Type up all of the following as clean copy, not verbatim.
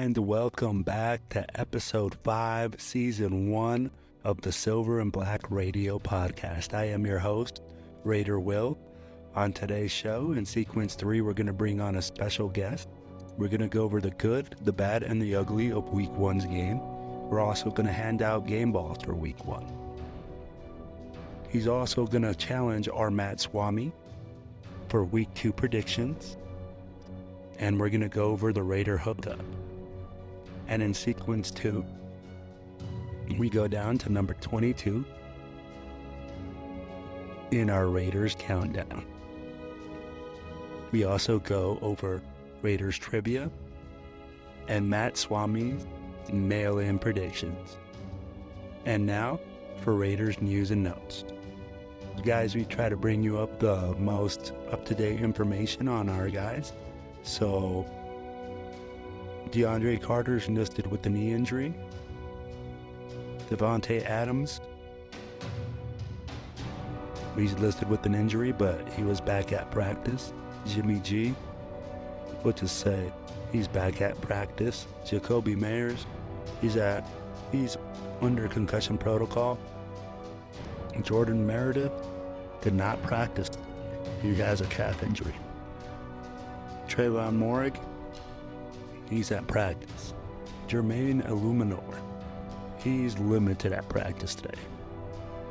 and welcome back to episode 5, season 1 of the Silver and Black Radio podcast. I am your host, Raider Will. On today's show, in sequence 3, we're going to bring on a special guest. We're going to go over the good, the bad, and the ugly of week 1's game. We're also going to hand out game balls for week 1. He's also going to challenge our Matt Swami for week 2 predictions. And we're going to go over the Raider Hookup. And in sequence 2, we go down to number 22 in our Raiders countdown. We also go over Raiders trivia and Matt Swami's mail-in predictions. And now for Raiders news and notes. Guys, we try to bring you up the most up-to-date information on our guys. So, DeAndre Carter's listed with a knee injury. Devontae Adams, he's listed with an injury, but he was back at practice. Jimmy G, what to say? He's back at practice. Jacoby Meyers, he's under concussion protocol. Jordan Meredith did not practice. He has a calf injury. Trayvon Morig, he's at practice. Jermaine Illuminor, he's limited at practice today.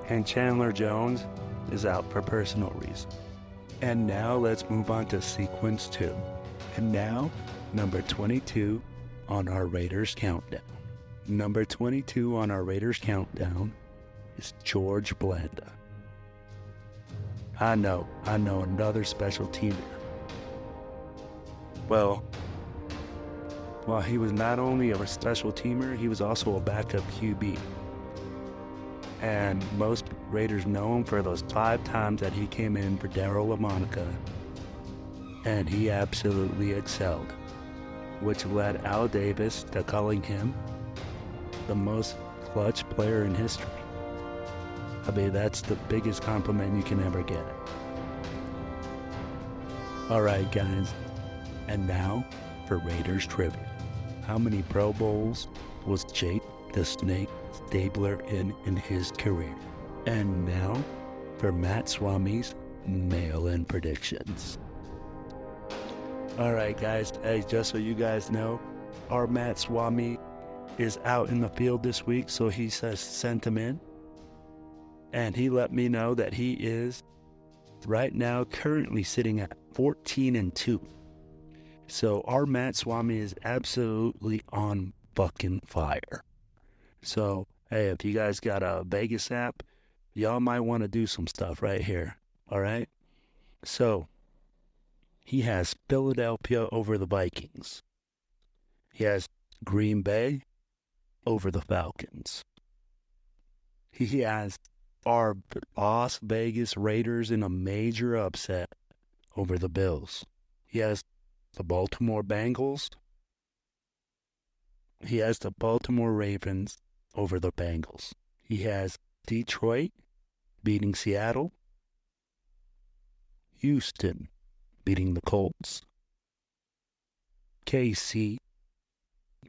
And Chandler Jones is out for personal reasons. And now let's move on to sequence 2. And now, number 22 on our Raiders countdown. Number 22 on our Raiders countdown is George Blanda. I know, another special teamer. Well, while he was not only a special teamer, he was also a backup QB. And most Raiders know him for those 5 times that he came in for Darryl LaMonica. And he absolutely excelled, which led Al Davis to calling him the most clutch player in history. I mean, that's the biggest compliment you can ever get. All right, guys. And now for Raiders trivia. How many Pro Bowls was Jake the Snake Stabler in his career? And now for Matt Swami's mail-in predictions. All right, guys. Hey, just so you guys know, our Matt Swami is out in the field this week, so he says sent him in. And he let me know that he is right now currently sitting at 14-2. So our Matt Swami is absolutely on fucking fire. So, hey, if you guys got a Vegas app, y'all might want to do some stuff right here. All right? So, he has Philadelphia over the Vikings. He has Green Bay over the Falcons. He has our Las Vegas Raiders in a major upset over the Bills. He has the Baltimore Bengals. He has the Baltimore Ravens over the Bengals. He has Detroit beating Seattle. Houston beating the Colts. KC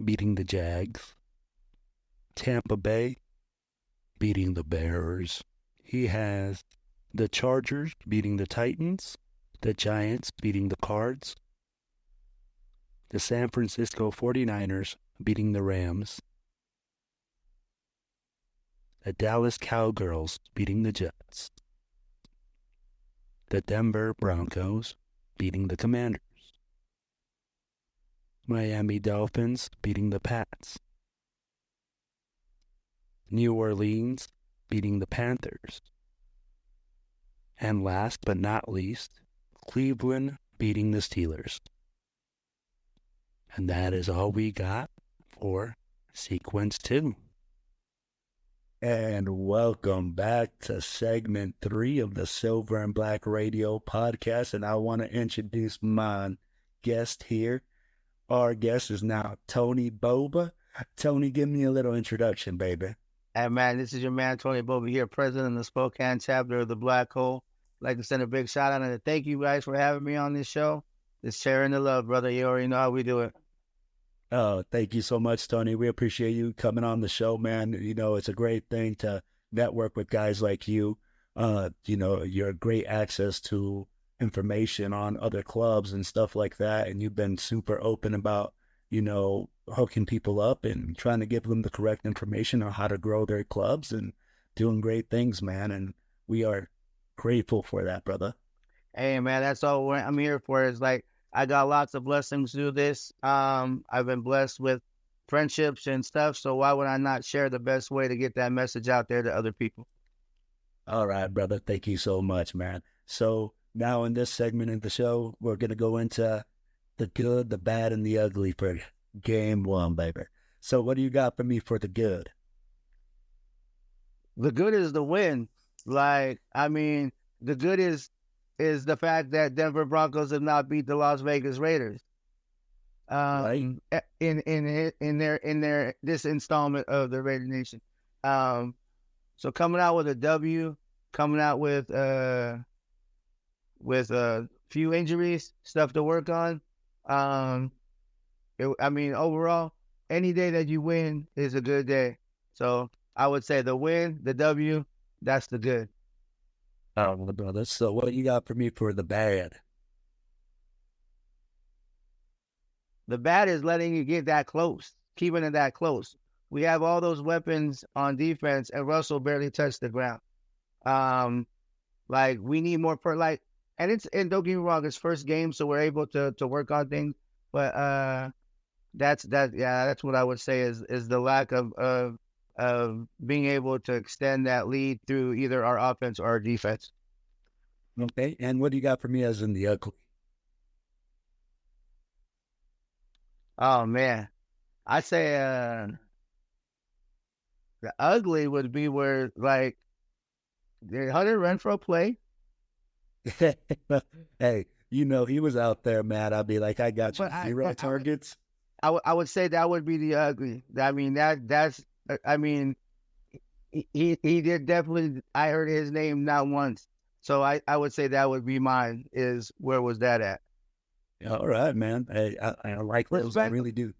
beating the Jags. Tampa Bay beating the Bears. He has the Chargers beating the Titans. The Giants beating the Cards. The San Francisco 49ers beating the Rams. The Dallas Cowgirls beating the Jets. The Denver Broncos beating the Commanders. Miami Dolphins beating the Pats. New Orleans beating the Panthers. And last but not least, Cleveland beating the Steelers. And that is all we got for sequence 2. And welcome back to segment 3 of the Silver and Black Radio podcast. And I want to introduce my guest here. Our guest is now Tony Bova. Tony, give me a little introduction, baby. Hey, man, this is your man, Tony Bova here, president of the Spokane chapter of the Black Hole. I'd like to send a big shout out and thank you guys for having me on this show. Just sharing the love, brother. You already know how we do it. Oh, thank you so much, Tony. We appreciate you coming on the show, man. You know, it's a great thing to network with guys like you. You know, you're great access to information on other clubs and stuff like that. And you've been super open about, you know, hooking people up and trying to give them the correct information on how to grow their clubs and doing great things, man. And we are grateful for that, brother. Hey man, that's all I'm here for. Is like I got lots of blessings through this. I've been blessed with friendships and stuff. So why would I not share the best way to get that message out there to other people? All right, brother. Thank you so much, man. So now in this segment of the show, we're going to go into the good, the bad, and the ugly for game one, baby. So what do you got for me for the good? The good is the win. Like, I mean, the good is the fact that Denver Broncos have not beat the Las Vegas Raiders. Right? In their this installment of the Raider Nation. So coming out with a W, coming out with a few injuries, stuff to work on. I mean, overall, any day that you win is a good day. So I would say the win, the W, that's the good. Oh, brother. So what you got for me for the bad? The bad is letting you get that close, keeping it that close. We have all those weapons on defense, and Russell barely touched the ground. Like we need more and don't get me wrong, it's first game, so we're able to work on things. But that's what I would say is the lack of being able to extend that lead through either our offense or our defense. Okay. And what do you got for me as in the ugly? Oh man, I say the ugly would be where like did Hunter Renfro play? Hey, you know, he was out there, man. I'd be like, I got you But zero targets. I would say that would be the ugly. I mean that's I mean he did definitely. I heard his name not once, so I would say that would be mine. Is where was that at? All right, man. Hey, I like those. I Respect, really do.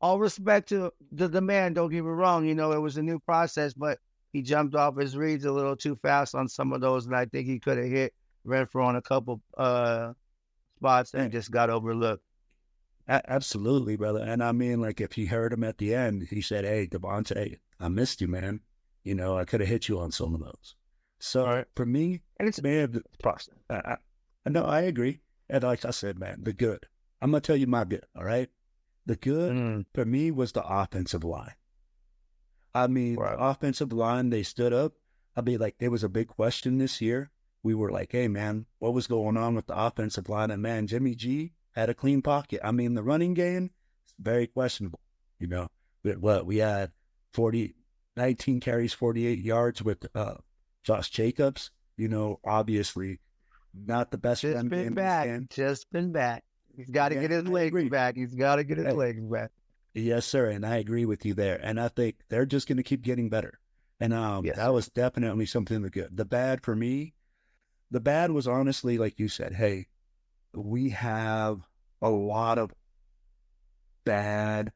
all respect to the man. Don't get me wrong. You know it was a new process, but he jumped off his reads a little too fast on some of those, and I think he could have hit Renfro on a couple spots and just got overlooked. Absolutely, brother. And I mean, like, if you heard him at the end, he said, "Hey, Devontae, I missed you, man. You know, I could have hit you on some of those." So Right. for me, And it's man, process. no, I agree. And like I said, man, the good. I'm gonna tell you my good. All right, the good for me was the offensive line. I mean, Right. the offensive line, they stood up. I mean, like, there was a big question this year. We were like, hey, man, what was going on with the offensive line? And, man, Jimmy G had a clean pocket. I mean, the running game, very questionable. You know, we had 19 carries, 48 yards with Josh Jacobs. You know, obviously not the best Just run been game. back. Just been back. He's got to Yeah, get his I legs agree. back. He's got to get his Hey, legs back. yes, sir. And I agree with you there. And I think they're just going to keep getting better. And Yes, that sir. was definitely something the good. The bad for me, the bad was honestly, like you said, hey, we have a lot of bad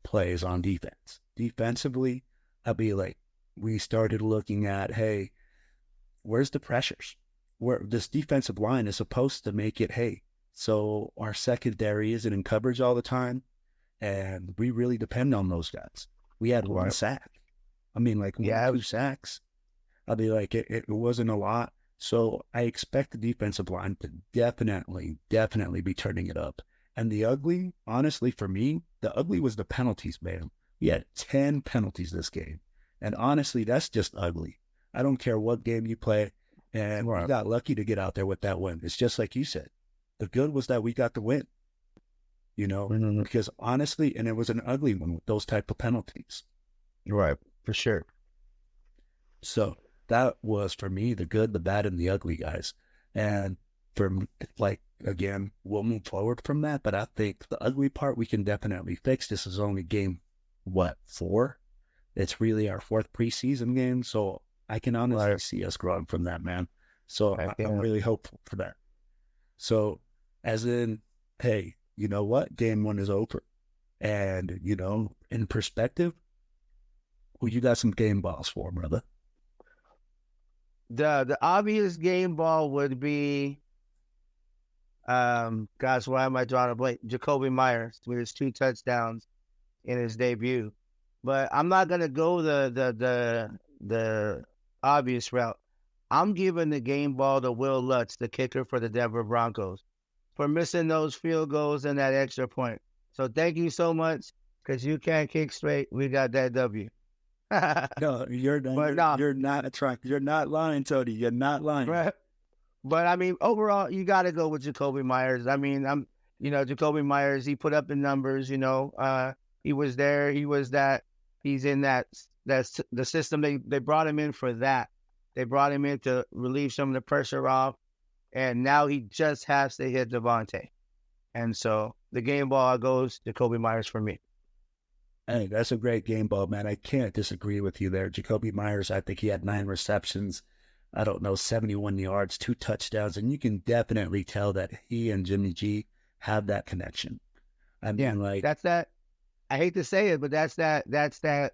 plays on defense. Defensively, I'd be like, we started looking at, hey, where's the pressures? Where this defensive line is supposed to make it, hey, so our secondary isn't in coverage all the time. And we really depend on those guys. We had one Right. sack. I mean, like Yeah. 2 sacks. I'll be like, it wasn't a lot. So I expect the defensive line to definitely be turning it up. And the ugly, honestly, for me, the ugly was the penalties, man. We had 10 penalties this game. And honestly, that's just ugly. I don't care what game you play. And we Right. got lucky to get out there with that win. It's just like you said. The good was that we got the win, you know, because honestly, and it was an ugly one with those type of penalties. Right. For sure. So that was for me the good, the bad, and the ugly, guys. And like, again, we'll move forward from that. But I think the ugly part we can definitely fix. This is only game, 4? It's really our 4th preseason game. So I can honestly see us growing from that, man. So I'm really hopeful for that. So as in, hey, you know what? Game 1 is over. And, you know, in perspective, well, you got some game balls for, brother. The obvious game ball would be, gosh, why am I drawing a blank? Jacoby Myers with his 2 touchdowns in his debut. But I'm not gonna go the obvious route. I'm giving the game ball to Will Lutz, the kicker for the Denver Broncos, for missing those field goals and that extra point. So thank you so much, because you can't kick straight. We got that W. No, you're not. You're not lying, Tony. You're not lying. Right. But I mean, overall, you got to go with Jacoby Myers. I mean, Jacoby Myers. He put up the numbers. He was there. He was that. He's in that. That's the system. They brought him in for that. They brought him in to relieve some of the pressure off, and now he just has to hit Devontae. And so the game ball goes Jacoby Myers for me. Hey, that's a great game ball, man. I can't disagree with you there. Jacoby Myers, I think he had 9 receptions. I don't know, 71 yards, 2 touchdowns, and you can definitely tell that he and Jimmy G have that connection. I mean, that's that. I hate to say it, but that's that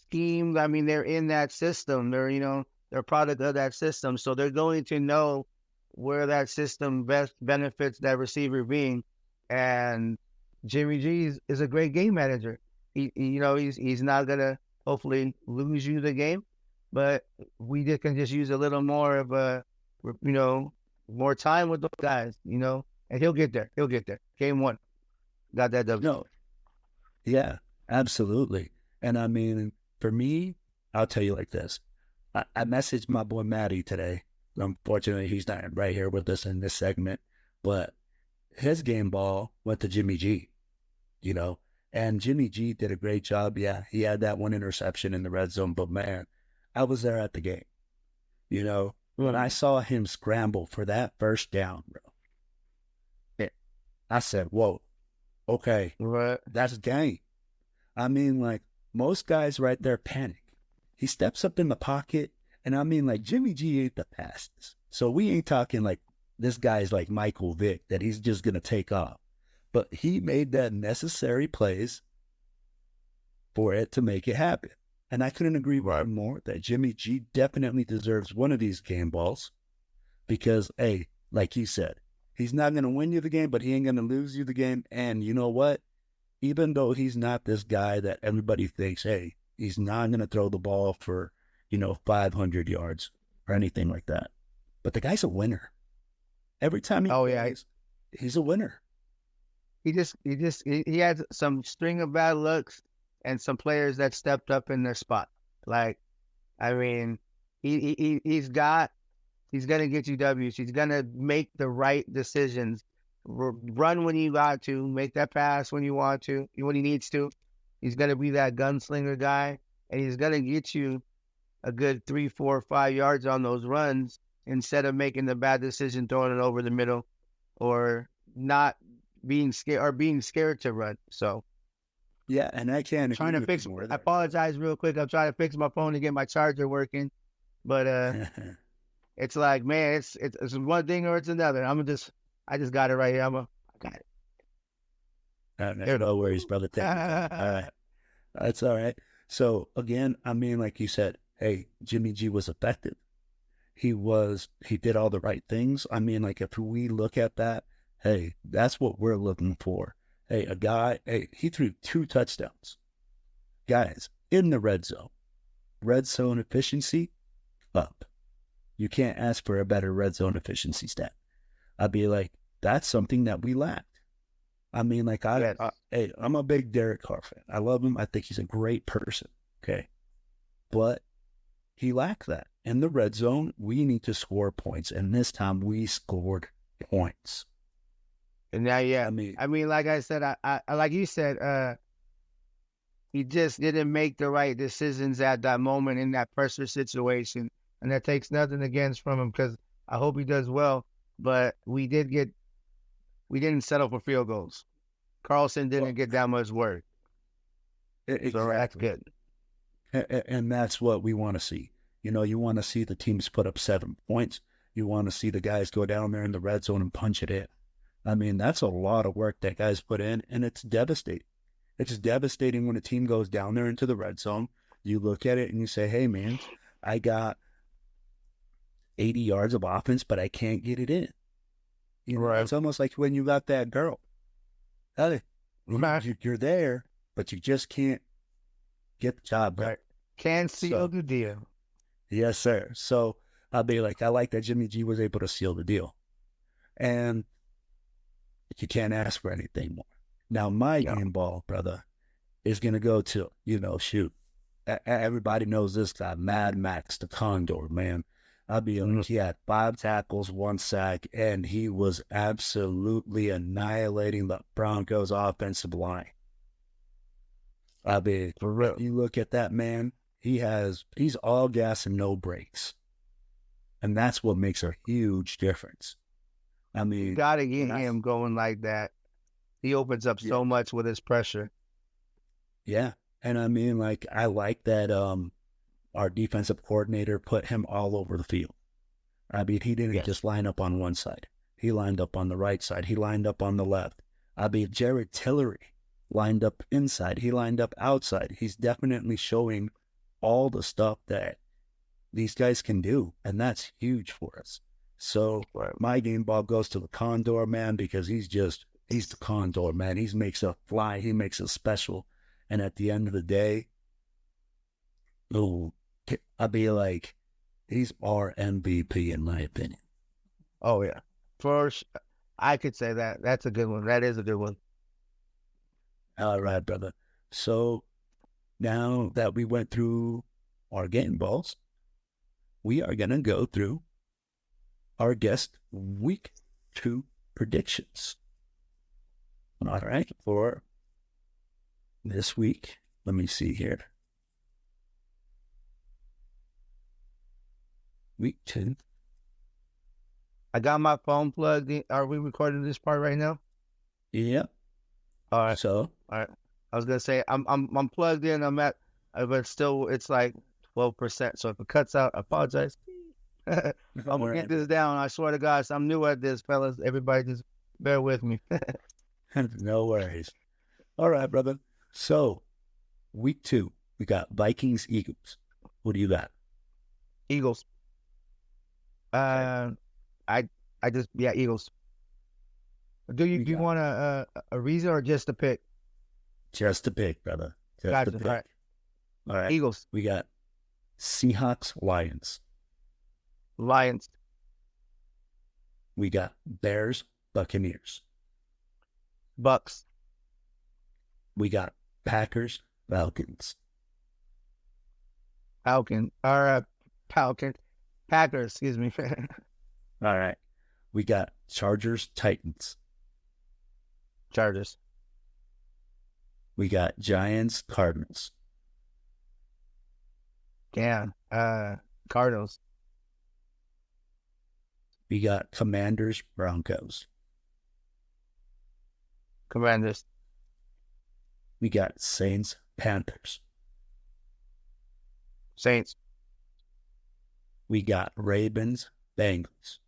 scheme. I mean, they're in that system. They're a product of that system, so they're going to know where that system best benefits that receiver being. And Jimmy G is a great game manager. He's not gonna hopefully lose you the game, but we can just use a little more of more time with those guys, and he'll get there. Game 1, got that W. No, yeah, absolutely. And I mean, for me, I'll tell you like this. I messaged my boy Matty today. Unfortunately, he's not right here with us in this segment, but his game ball went to Jimmy G, and Jimmy G did a great job. Yeah, he had that 1 interception in the red zone, but man, I was there at the game. When I saw him scramble for that first down, bro, I said, whoa, okay, right. That's game. I mean, most guys right there panic. He steps up in the pocket, and I mean, Jimmy G ain't the fastest. So we ain't talking this guy's like Michael Vick, that he's just going to take off. But he made that necessary plays for it to make it happen. And I couldn't agree more that Jimmy G definitely deserves one of these game balls because, hey, like you said, he's not going to win you the game, but he ain't going to lose you the game. And you know what? Even though he's not this guy that everybody thinks, hey, he's not going to throw the ball for, 500 yards or anything like that. But the guy's a winner. Every time he plays, he's a winner. He had some string of bad looks and some players that stepped up in their spot. I mean, he's going to get you W's. He's going to make the right decisions. Run when you got to, make that pass when you want to, when he needs to. He's going to be that gunslinger guy, and he's going to get you a good 3, 4, 5 yards on those runs instead of making the bad decision, throwing it over the middle or not being scared to run. So, yeah, and I can't trying to fix. I apologize real quick. I'm trying to fix my phone to get my charger working, but it's like, man, it's one thing or it's another. I just got it right here. I got it. No worries, brother. All right, that's all right. So again, I mean, like you said, hey, Jimmy G was effective. He did all the right things. I mean, if we look at that, hey, that's what we're looking for. Hey, he threw 2 touchdowns. Guys, in the red zone. Red zone efficiency, up. You can't ask for a better red zone efficiency stat. I'd be like, that's something that we lacked. I mean, hey, I'm a big Derek Carr fan. I love him. I think he's a great person. Okay. But he lacked that. In the red zone, we need to score points. And this time we scored points. And now, yeah, I mean, like I said, I like you said, he just didn't make the right decisions at that moment in that pressure situation, and that takes nothing against from him because I hope he does well. But we didn't settle for field goals. Carlson didn't get that much work. Exactly. So that's good. And that's what we want to see. You want to see the teams put up 7 points. You want to see the guys go down there in the red zone and punch it in. I mean, that's a lot of work that guys put in, and it's devastating. It's devastating when a team goes down there into the red zone. You look at it and you say, hey, man, I got 80 yards of offense, but I can't get it in. You know, Right. it's almost like when you got that girl. Hey, you're there, but you just can't get the job done. Right. Can seal the deal. Yes, sir. So I'll be like, I like that Jimmy G was able to seal the deal. And you can't ask for anything more. Now, my game ball, brother, is going to go to, shoot. Everybody knows this guy, Mad Max, the Condor, man. I'll be honest, he had 5 tackles, 1 sack, and he was absolutely annihilating the Broncos' offensive line. I mean, for real, you look at that man, he's all gas and no brakes. And that's what makes a huge difference. I mean, you got to get him going like that. He opens up so much with his pressure. Yeah. And I mean, like, I like that our defensive coordinator put him all over the field. I mean, he didn't just line up on one side. He lined up on the right side. He lined up on the left. I mean, Jared Tillery lined up inside. He lined up outside. He's definitely showing all the stuff that these guys can do, and that's huge for us. So my game ball goes to the Condor, man, because he's the Condor, man. He makes us fly. He makes us special. And at the end of the day, I'd be like, he's our MVP in my opinion. Oh, yeah. First, I could say that. That's a good one. That is a good one. All right, brother. So now that we went through our game balls, we are going to go through our guest week 2 predictions. All right. For this week, let me see here. Week 2. I got my phone plugged in. Are we recording this part right now? Yep. All right. So, all right. I was gonna say I'm plugged in. I'm at, but still it's like 12%. So if it cuts out, I apologize. I'm gonna get this down. I swear to God, I'm new at this, fellas. Everybody just bear with me. No worries. All right, brother. So, week 2, we got Vikings, Eagles. What do you got? Eagles. I just Eagles. Do you want a reason or just a pick? Just a pick, brother. Just a pick. All right. All right. Eagles. We got Seahawks, Lions. Lions. We got Bears, Buccaneers. Bucks. We got Packers, Falcons. Falcons. Packers, excuse me. All right. We got Chargers, Titans. Chargers. We got Giants, Cardinals. Cardinals. We got Commanders, Broncos. Commanders. We got Saints, Panthers. Saints. We got Ravens, Bengals.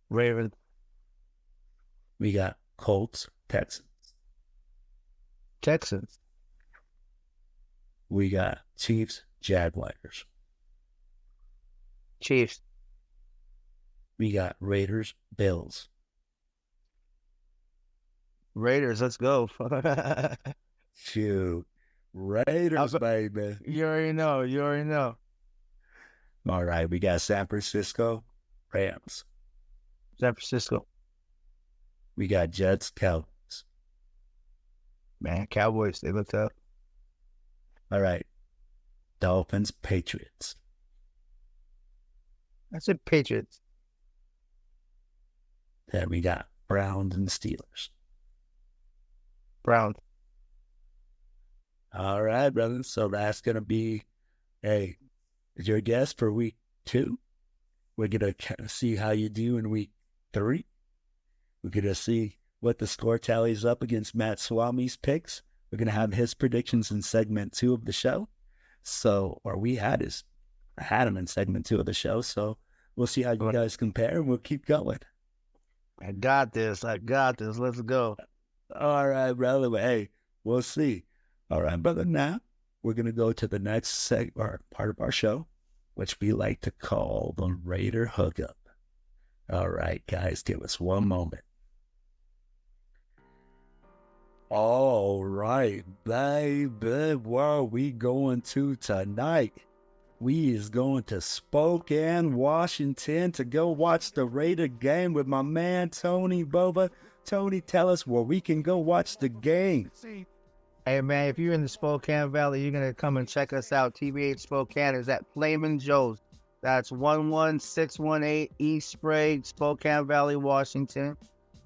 Ravens. We got Colts, Texans. Texans. We got Chiefs, Jaguars. Chiefs. We got Raiders, Bills. Raiders, let's go. Shoot. Raiders, baby. You already know. All right, we got San Francisco, Rams. San Francisco. We got Jets, Cowboys. Man, Cowboys, they look tough. All right. Dolphins, Patriots. I said Patriots. Then we got Browns and Steelers. Browns. All right, brother. So that's going to be your guess for week 2. We're going to see how you do in week 3. We're going to see what the score tallies up against Matt Swami's picks. We're going to have his predictions in segment 2 of the show. We had him in segment 2 of the show. So we'll see how you guys compare, and we'll keep going. I got this. Let's go. All right, brother. Hey, We'll see. All right, brother. Now we're going to go to the next part of our show, which we like to call the Raider Hookup. All right, guys, give us one moment. All right, baby, where are we going to tonight? We is going to Spokane, Washington to go watch the Raider game with my man, Tony Bova. Tony, tell us where we can go watch the game. Hey, man, if you're in the Spokane Valley, you're going to come and check us out. TBH Spokane is at Flamin' Joe's. That's 11618 East Sprague, Spokane Valley, Washington.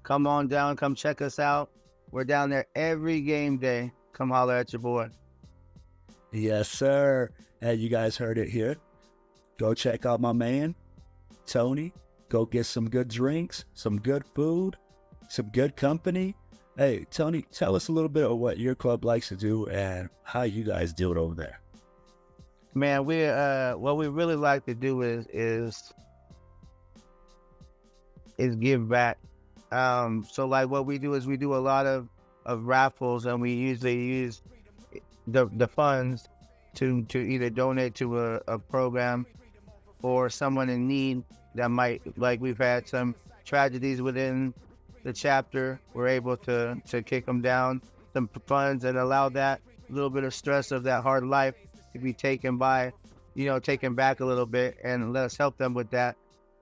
Come on down. Come check us out. We're down there every game day. Come holler at your boy. Yes, sir. And you guys heard it here. Go check out my man, Tony. Go get some good drinks, some good food, some good company. Hey, Tony, tell us a little bit of what your club likes to do and how you guys do it over there. Man, what we really like to do is give back. So like what we do is we do a lot of raffles, and we usually use the funds to either donate to a program or someone in need that might, like we've had some tragedies within the chapter. We're able to kick them down some funds and allow that little bit of stress of that hard life to be taken back a little bit, and let us help them with that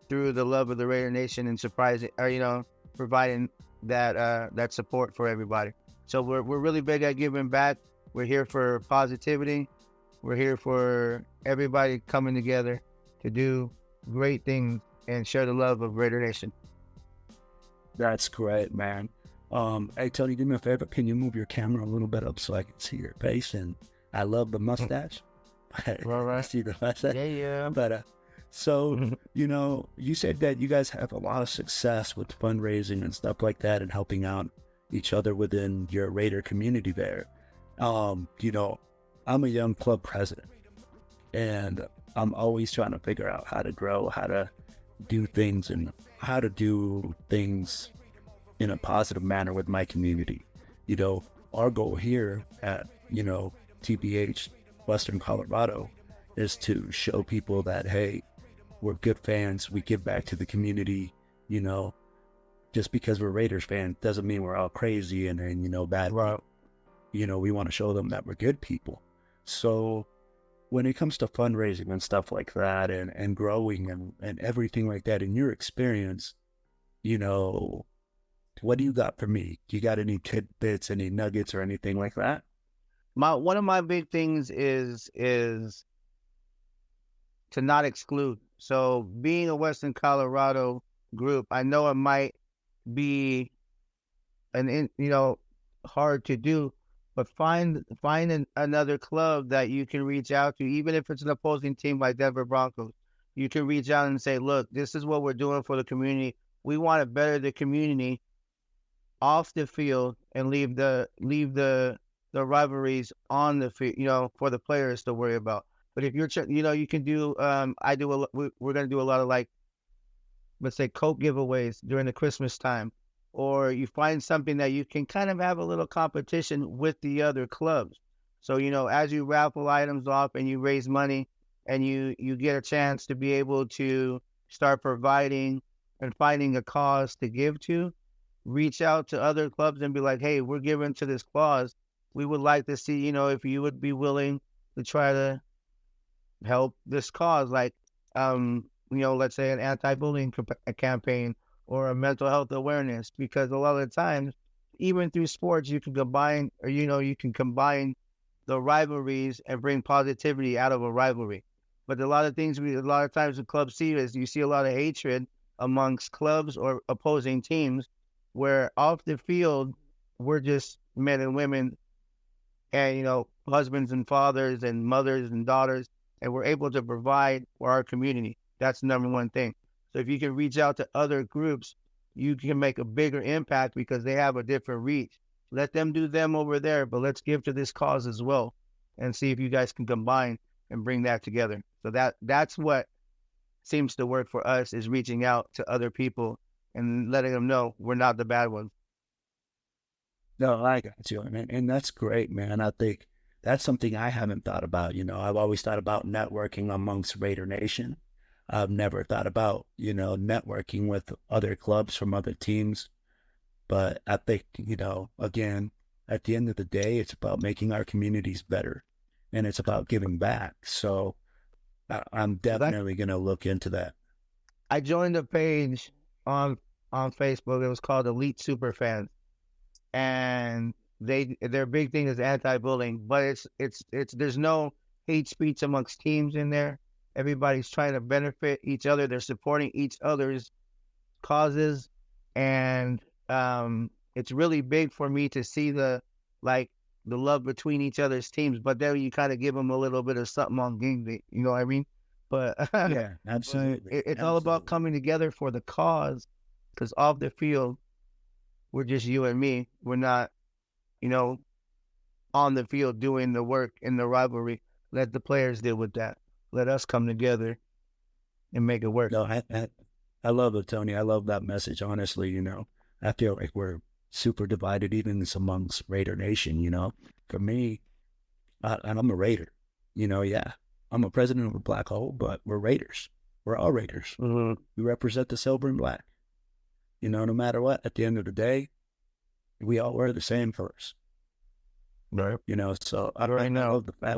through the love of the Raider Nation and providing that support for everybody. So we're really big at giving back. We're here for positivity. We're here for everybody coming together to do great things and share the love of Raider Nation. That's great, man. Hey, Tony, do me a favor. Can you move your camera a little bit up so I can see your face? And I love the mustache. Right. See the mustache? Yeah. But so, you said that you guys have a lot of success with fundraising and stuff like that and helping out each other within your Raider community there. I'm a young club president, and I'm always trying to figure out how to grow, how to do things, and how to do things in a positive manner with my community. Our goal here at, TBH Western Colorado is to show people that, hey, we're good fans. We give back to the community. Just because we're Raiders fans doesn't mean we're all crazy and bad. Right. We want to show them that we're good people. So when it comes to fundraising and stuff like that and growing and everything like that, in your experience, what do you got for me? Do you got any tidbits, any nuggets or anything like that? One of my big things is to not exclude. So being a Western Colorado group, I know it might be hard to do, but find another club that you can reach out to, even if it's an opposing team like Denver Broncos. You can reach out and say, look, this is what we're doing for the community. We want to better the community off the field and leave the rivalries on the field, for the players to worry about. But if you're, you can do, we're going to do a lot of, like, let's say, Coke giveaways during the Christmas time, or you find something that you can kind of have a little competition with the other clubs. So, as you raffle items off and you raise money and you get a chance to be able to start providing and finding a cause to give to, reach out to other clubs and be like, hey, we're giving to this cause. We would like to see, if you would be willing to try to help this cause, like, let's say an anti-bullying campaign or a mental health awareness, because a lot of the times, even through sports, you can combine the rivalries and bring positivity out of a rivalry. But a lot of times the clubs see is you see a lot of hatred amongst clubs or opposing teams, where off the field, we're just men and women and, husbands and fathers and mothers and daughters, and we're able to provide for our community. That's the number one thing. So if you can reach out to other groups, you can make a bigger impact because they have a different reach. Let them do them over there, but let's give to this cause as well and see if you guys can combine and bring that together. So that's what seems to work for us, is reaching out to other people and letting them know we're not the bad ones. No, I got you. And that's great, man. I think that's something I haven't thought about. I've always thought about networking amongst Raider Nation. I've never thought about, networking with other clubs from other teams. But I think, again, at the end of the day, it's about making our communities better and it's about giving back. So I'm definitely going to look into that. I joined a page on Facebook. It was called Elite Superfans, and their big thing is anti-bullying, but it's there's no hate speech amongst teams in there. Everybody's trying to benefit each other. They're supporting each other's causes, and it's really big for me to see the love between each other's teams. But then you kind of give them a little bit of something on game day, you know what I mean? But yeah, absolutely. It's all about coming together for the cause, because off the field, we're just you and me. We're not, on the field doing the work in the rivalry. Let the players deal with that. Let us come together and make it work. No, I love it, Tony. I love that message. Honestly, I feel like we're super divided even amongst Raider Nation. For me, and I'm a Raider, yeah. I'm a president of a black hole, but we're Raiders. We're all Raiders. Mm-hmm. We represent the silver and black. No matter what, at the end of the day, we all wear the same colors. Right. So I know. love the fact,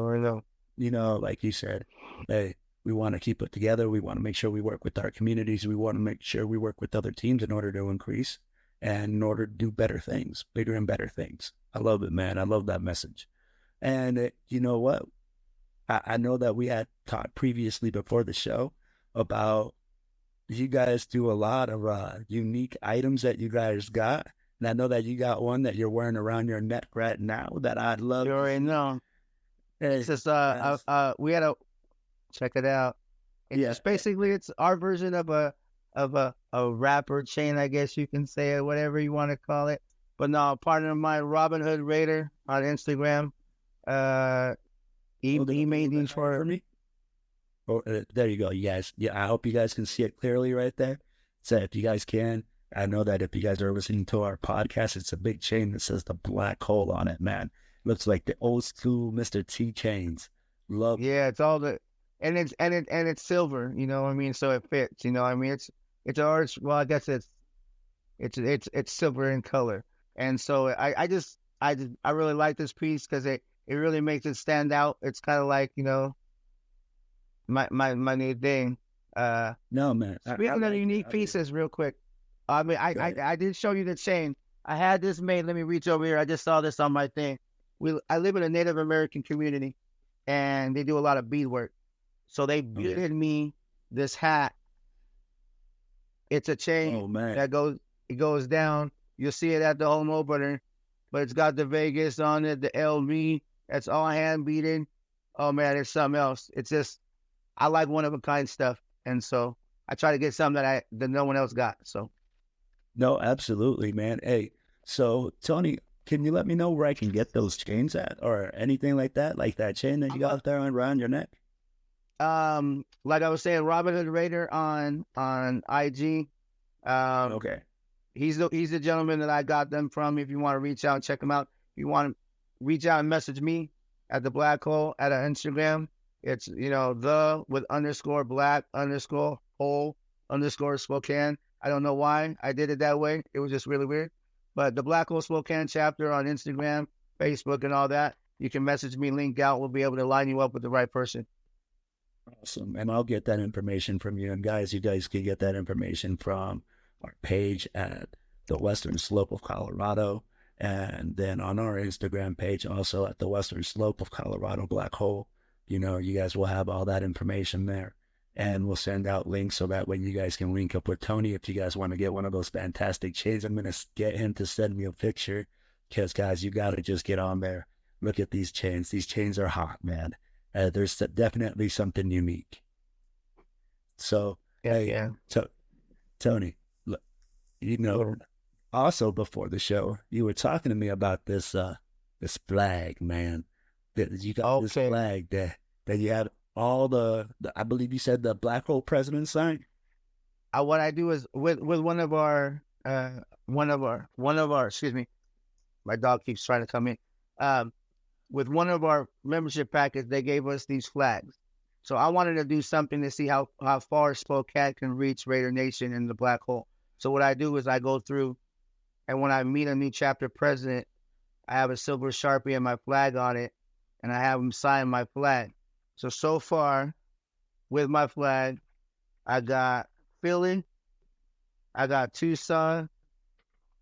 like you said, hey, we want to keep it together. We want to make sure we work with our communities. We want to make sure we work with other teams in order to increase and in order to do better things, bigger and better things. I love it, man. I love that message. And you know what? I know that we had talked previously before the show about you guys do a lot of unique items that you guys got. And I know that you got one that you're wearing around your neck right now that I'd love. You already know. It's just, we had to check it out. It's just basically, it's our version of a rapper chain, I guess you can say it, whatever you want to call it. But no, a partner of mine, Robin Hood Raider on Instagram, he made these for me. Oh, there you go, you guys. Yeah, I hope you guys can see it clearly right there. So if you guys can, I know that if you guys are listening to our podcast, it's a big chain that says the Black Hole on it, man. Looks like the old school Mr. T chains. Love. Yeah, it's all and it's silver, you know what I mean? So it fits, you know what I mean? It's ours. Well, I guess it's silver in color. And so I really like this piece because it really makes it stand out. It's kind of like, my new thing. No, man. Speaking of unique pieces, real quick. I mean, I did show you the chain. I had this made. Let me reach over here. I just saw this on my thing. I live in a Native American community, and they do a lot of beadwork. So they beaded me this hat. It's a chain that goes down. You'll see it at the home opener, but it's got the Vegas on it, the LV. That's all hand beaded. Oh man, it's something else. It's just, I like one of a kind stuff, and so I try to get something that no one else got. So, no, absolutely, man. Hey, so Tony, can you let me know where I can get those chains at, or anything like that chain that you got there around your neck? Like I was saying, Robin Hood Raider on IG. Okay. He's the gentleman that I got them from. If you want to reach out and check him out, if you want to reach out and message me at the Black Hole at an Instagram. It's, the with _ black _ hole _ Spokane. I don't know why I did it that way. It was just really weird. But the Black Hole Spokane chapter on Instagram, Facebook, and all that, you can message me, link out. We'll be able to line you up with the right person. Awesome. And I'll get that information from you. And guys, you guys can get that information from our page at the Western Slope of Colorado. And then on our Instagram page, also at the Western Slope of Colorado Black Hole. You guys will have all that information there. And we'll send out links so that way you guys can link up with Tony if you guys want to get one of those fantastic chains. I'm going to get him to send me a picture because, guys, you got to just get on there. Look at these chains. These chains are hot, man. There's definitely something unique. So, So, Tony, look, also before the show, you were talking to me about this flag, man. You got this flag that you had all the I believe you said the Black Hole President sign. What I do is with one of our My dog keeps trying to come in. With one of our membership packets, they gave us these flags. So I wanted to do something to see how far Spokane can reach Raider Nation in the black hole. So what I do is I go through, and when I meet a new chapter president, I have a silver Sharpie and my flag on it, and I have them sign my flag. So far, with my flag, I got Philly, I got Tucson,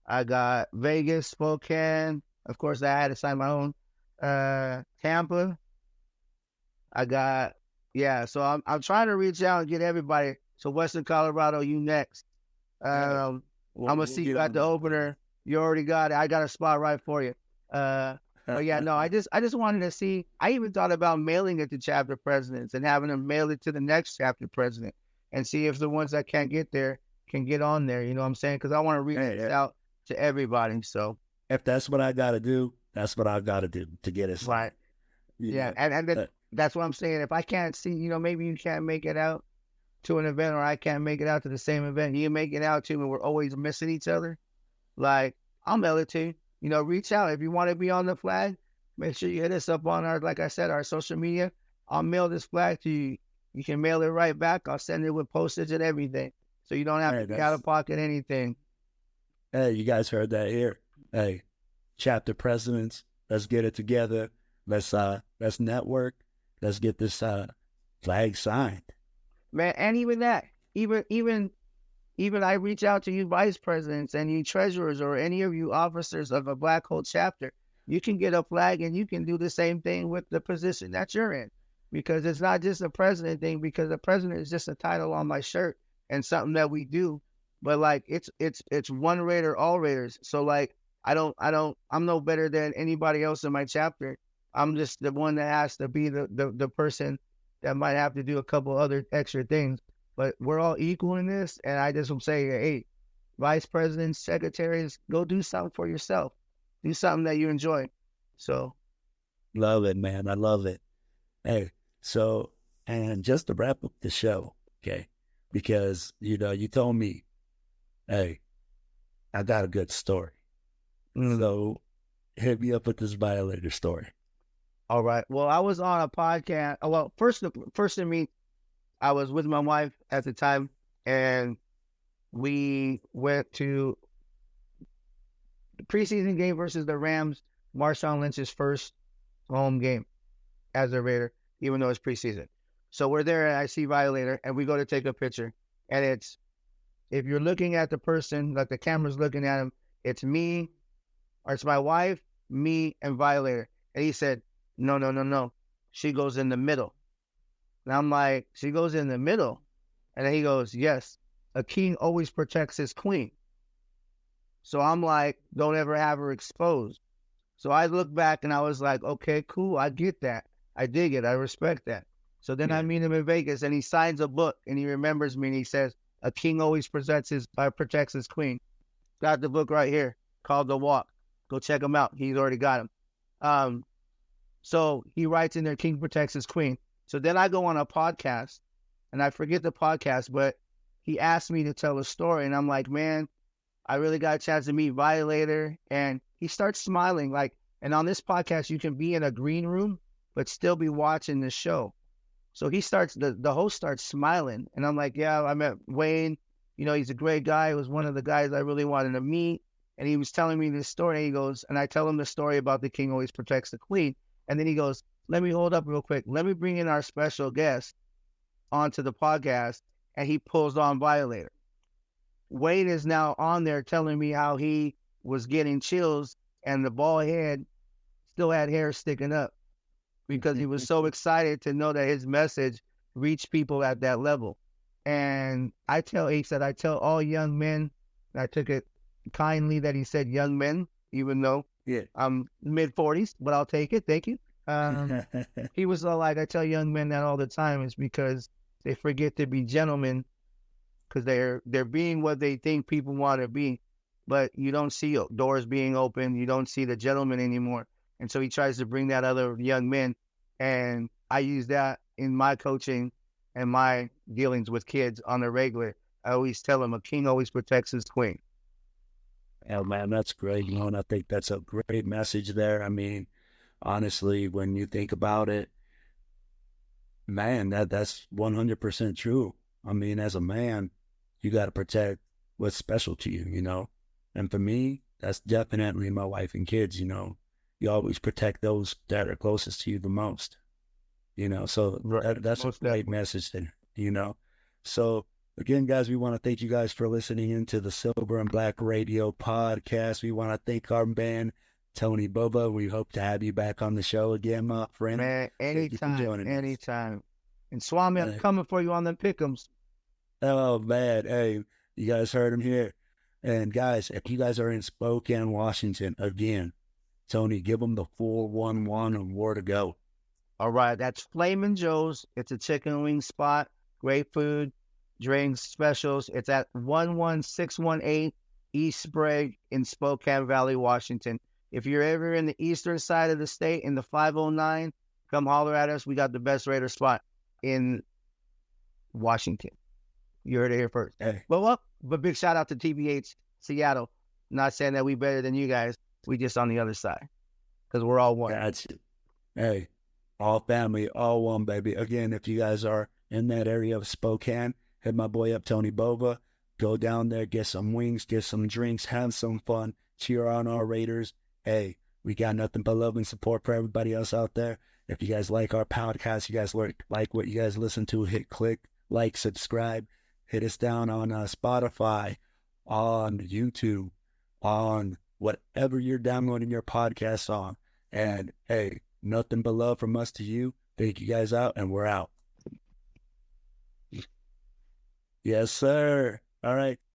I got Vegas, Spokane. Of course, I had to sign my own. Tampa. I got, so I'm trying to reach out and get everybody. So Western Colorado, you next. I'm gonna see you at the opener. You already got it. I got a spot right for you. But yeah, no, I just wanted to see. I even thought about mailing it to chapter presidents and having them mail it to the next chapter president and see if the ones that can't get there can get on there. You know what I'm saying? Because I want to reach out to everybody. So if that's what I got to do, that's what I got to do to get it. Right. Yeah, and then, that's what I'm saying. If I can't see, maybe you can't make it out to an event, or I can't make it out to the same event. You make it out to, and we're always missing each other. Like, I'll mail it to you. Reach out if you want to be on the flag. Make sure you hit us up on our, like I said, our social media. I'll mail this flag to you. You can mail it right back. I'll send it with postage and everything, so you don't have to be out of pocket anything. Hey, you guys heard that here. Hey, chapter presidents, let's get it together. Let's network. Let's get this flag signed. Man, and even that, even I reach out to you vice presidents and you treasurers or any of you officers of a black hole chapter. You can get a flag and you can do the same thing with the position that you're in, because it's not just a president thing, because the president is just a title on my shirt and something that we do. But like it's one Raider, all Raiders. So like I'm no better than anybody else in my chapter. I'm just the one that has to be the person that might have to do a couple other extra things. But we're all equal in this. And I just will say, hey, vice presidents, secretaries, go do something for yourself. Do something that you enjoy. So. Love it, man. I love it. Hey, so, and just to wrap up the show, okay, because, you told me, hey, I got a good story. So hit me up with this violator story. All right. Well, I was on a podcast. Well, first to meet, I was with my wife at the time, and we went to the preseason game versus the Rams, Marshawn Lynch's first home game as a Raider, even though it's preseason. So we're there, and I see Violator, and we go to take a picture. And it's, if you're looking at the person, like the camera's looking at him, it's me, or it's my wife, me, and Violator. And he said, no. She goes in the middle. And I'm like, she goes in the middle? And then he goes, yes, a king always protects his queen. So I'm like, don't ever have her exposed. So I look back and I was like, okay, cool. I get that. I dig it. I respect that. So then I meet him in Vegas and he signs a book and he remembers me and he says, a king always protects his queen. Got the book right here called The Walk. Go check him out. He's already got him. So he writes in there, king protects his queen. So then I go on a podcast and I forget the podcast, but he asked me to tell a story. And I'm like, man, I really got a chance to meet Violator. And he starts smiling and on this podcast, you can be in a green room, but still be watching the show. So he starts, the host starts smiling. And I'm like, yeah, I met Wayne. He's a great guy. He was one of the guys I really wanted to meet. And he was telling me this story. And he goes, and I tell him the story about the king always protects the queen. And then he goes, let me hold up real quick. Let me bring in our special guest onto the podcast. And he pulls on Violator. Wayne is now on there telling me how he was getting chills and the bald head still had hair sticking up because he was so excited to know that his message reached people at that level. And he said, I tell all young men, and I took it kindly that he said young men, even though I'm mid-40s, but I'll take it. Thank you. He was like, I tell young men that all the time is because they forget to be gentlemen because they're being what they think people want to be, but you don't see doors being open. You don't see the gentleman anymore. And so he tries to bring that other young men. And I use that in my coaching and my dealings with kids on the regular. I always tell them a king always protects his queen. Yeah, man, that's great. And I think that's a great message there. I mean, honestly, when you think about it, man, that's 100% true. I mean, as a man, you got to protect what's special to you. And for me, that's definitely my wife and kids. You always protect those that are closest to you the most. So Right. that's a Most great definitely. message there. So again, guys, we want to thank you guys for listening into the Silver and Black Radio podcast. We want to thank our man, Tony Bova. We hope to have you back on the show again, my friend. Man, Thank you for anytime, joining us. anytime. And Swami, I'm Uh, coming for you on them pick'ems. oh, man. Hey, you guys heard him here. And guys, if you guys are in Spokane, Washington, again, Tony, give them the 411 and where to go. All right, that's Flamin' Joe's. It's a chicken wing spot. Great food, drinks, specials. It's at 11618 East Sprague in Spokane Valley, Washington. If you're ever in the eastern side of the state in the 509, come holler at us. We got the best Raider spot in Washington. You heard it here first. Hey, But big shout out to TBH Seattle. Not saying that we better than you guys. We just on the other side because we're all one. that's it. Hey, all family, all one, baby. Again, if you guys are in that area of Spokane, hit my boy up, Tony Bova. Go down there, get some wings, get some drinks, have some fun, cheer on our Raiders. Hey, we got nothing but love and support for everybody else out there. If you guys like our podcast, you guys like what you guys listen to, hit click, like, subscribe. Hit us down on Spotify, on YouTube, on whatever you're downloading your podcast on. And hey, nothing but love from us to you. Thank you guys out, and we're out. Yes, sir. All right.